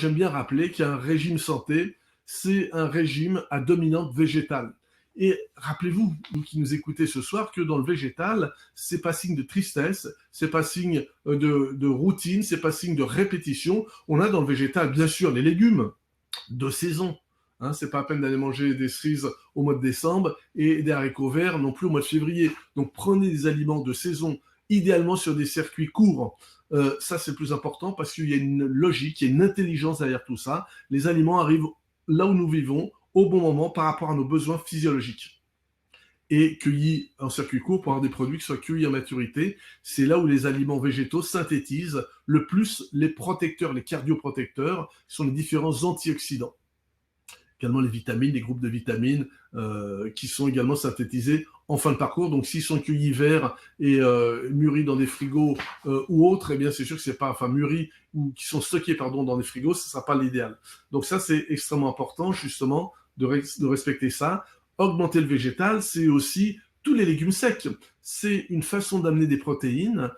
j'aime bien rappeler qu'un régime santé, c'est un régime à dominante végétale. Et rappelez-vous, vous qui nous écoutez ce soir, que dans le végétal, c'est pas signe de tristesse, c'est pas signe de routine, c'est pas signe de répétition. On a dans le végétal, bien sûr, les légumes de saison. Hein, c'est pas la peine d'aller manger des cerises au mois de décembre et des haricots verts non plus au mois de février. Donc prenez des aliments de saison, idéalement sur des circuits courts. Ça, c'est le plus important parce qu'il y a une logique, il y a une intelligence derrière tout ça. Les aliments arrivent là où nous vivons, au bon moment, par rapport à nos besoins physiologiques. Et cueillis en circuit court pour avoir des produits qui soient cueillis à maturité. C'est là où les aliments végétaux synthétisent le plus les protecteurs, les cardioprotecteurs, qui sont les différents antioxydants. Également les vitamines, les groupes de vitamines qui sont également synthétisés en fin de parcours. Donc s'ils sont cueillis verts et mûris dans des frigos ou autres, eh bien c'est sûr que c'est pas, enfin mûris ou qui sont stockés pardon dans des frigos, ce sera pas l'idéal. Donc ça c'est extrêmement important justement de respecter ça. Augmenter le végétal, c'est aussi tous les légumes secs. C'est une façon d'amener des protéines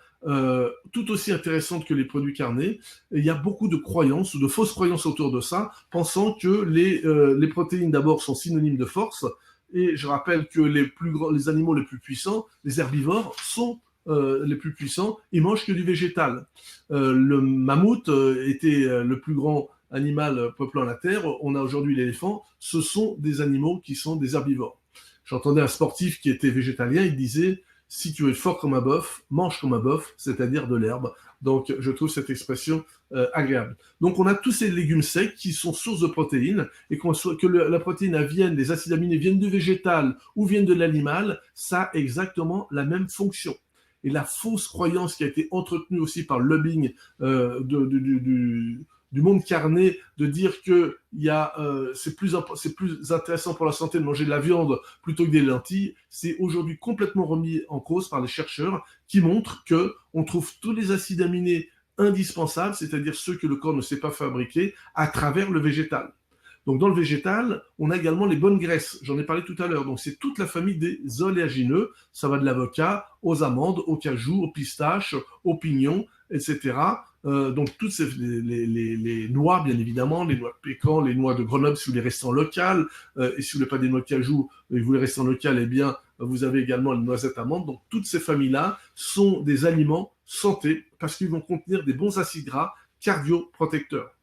tout aussi intéressante que les produits carnés. Et il y a beaucoup de croyances ou de fausses croyances autour de ça, pensant que les protéines d'abord sont synonymes de force. Et je rappelle que les animaux les plus puissants, les herbivores, sont les plus puissants, ils mangent que du végétal. Le mammouth était le plus grand animal peuplant la Terre. On a aujourd'hui l'éléphant. Ce sont des animaux qui sont des herbivores. J'entendais un sportif qui était végétalien, il disait « Si tu es fort comme un bœuf, mange comme un bœuf, c'est-à-dire de l'herbe ». Donc, je trouve cette expression agréable. Donc, on a tous ces légumes secs qui sont source de protéines, et que la protéine vienne, les acides aminés viennent du végétal ou viennent de l'animal, ça a exactement la même fonction. Et la fausse croyance qui a été entretenue aussi par le lobbying du monde carné, de dire que c'est plus intéressant pour la santé de manger de la viande plutôt que des lentilles, c'est aujourd'hui complètement remis en cause par les chercheurs qui montrent qu'on trouve tous les acides aminés indispensables, c'est-à-dire ceux que le corps ne sait pas fabriquer, à travers le végétal. Donc dans le végétal, on a également les bonnes graisses, j'en ai parlé tout à l'heure, donc c'est toute la famille des oléagineux, ça va de l'avocat aux amandes, aux cajous, aux pistaches, aux pignons, etc. Donc toutes les noix, bien évidemment, les noix de pécan, les noix de Grenoble si vous voulez rester en local, et si vous voulez pas des noix de cajou et vous voulez rester en local, eh bien vous avez également les noisettes amandes. Donc toutes ces familles-là sont des aliments santé parce qu'ils vont contenir des bons acides gras cardioprotecteurs.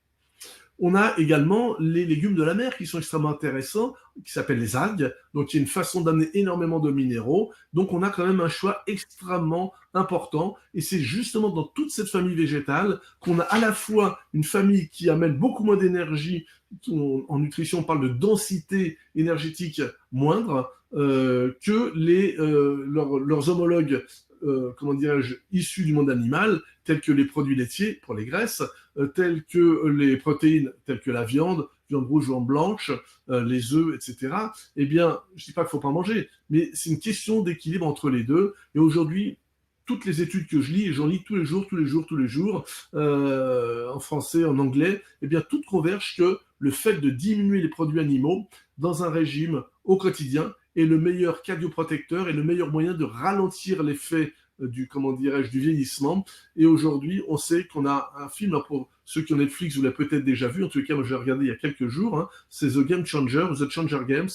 On a également les légumes de la mer qui sont extrêmement intéressants, qui s'appellent les algues. Donc, il y a une façon d'amener énormément de minéraux. Donc, on a quand même un choix extrêmement important. Et c'est justement dans toute cette famille végétale qu'on a à la fois une famille qui amène beaucoup moins d'énergie. En nutrition, on parle de densité énergétique moindre que leurs homologues comment dirais-je, issus du monde animal, tels que les produits laitiers pour les graisses, tels que les protéines, telles que la viande rouge, viande blanche, les œufs, etc. Eh bien, je ne dis pas qu'il ne faut pas manger, mais c'est une question d'équilibre entre les deux. Et aujourd'hui, toutes les études que je lis, et j'en lis tous les jours, en français, en anglais, eh bien, toutes convergent que le fait de diminuer les produits animaux dans un régime au quotidien est le meilleur cardioprotecteur et le meilleur moyen de ralentir l'effet du vieillissement. Et aujourd'hui, on sait qu'on a un film, pour ceux qui ont Netflix, vous l'avez peut-être déjà vu, en tout cas, moi je l'ai regardé il y a quelques jours, c'est The Game Changer, The Changer Games,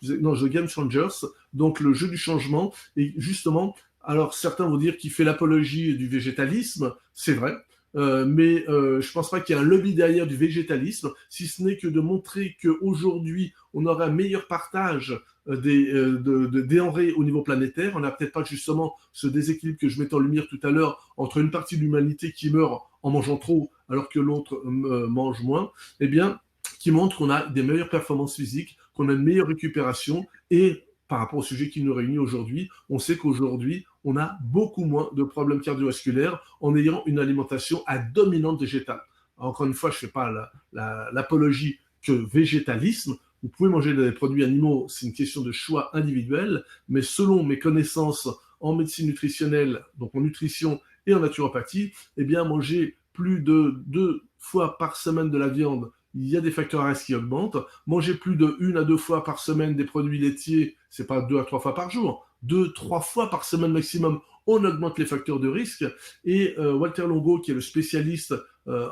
The Game Changers, donc le jeu du changement, et justement, alors certains vont dire qu'il fait l'apologie du végétalisme, c'est vrai, mais je pense pas qu'il y ait un lobby derrière du végétalisme, si ce n'est que de montrer qu'aujourd'hui, on aurait un meilleur partage de denrées au niveau planétaire. On n'a peut-être pas justement ce déséquilibre que je mettais en lumière tout à l'heure entre une partie de l'humanité qui meurt en mangeant trop alors que l'autre mange moins, eh bien, qui montre qu'on a des meilleures performances physiques, qu'on a une meilleure récupération et par rapport au sujet qui nous réunit aujourd'hui, on sait qu'aujourd'hui, on a beaucoup moins de problèmes cardiovasculaires en ayant une alimentation à dominante végétale. Encore une fois, je ne fais pas l'apologie que végétalisme. Vous pouvez manger des produits animaux, c'est une question de choix individuel, mais selon mes connaissances en médecine nutritionnelle, donc en nutrition et en naturopathie, eh bien, manger plus de 2 fois par semaine de la viande, il y a des facteurs à risque qui augmentent. Manger plus de 1 à 2 fois par semaine des produits laitiers, c'est pas 2 à 3 fois par jour, 2-3 fois par semaine maximum, on augmente les facteurs de risque. Et Walter Longo, qui est le spécialiste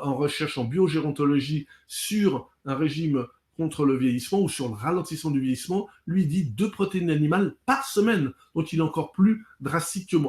en recherche en biogérontologie sur un régime contre le vieillissement ou sur le ralentissement du vieillissement, lui dit 2 protéines animales par semaine. Donc il est encore plus drastique que moi.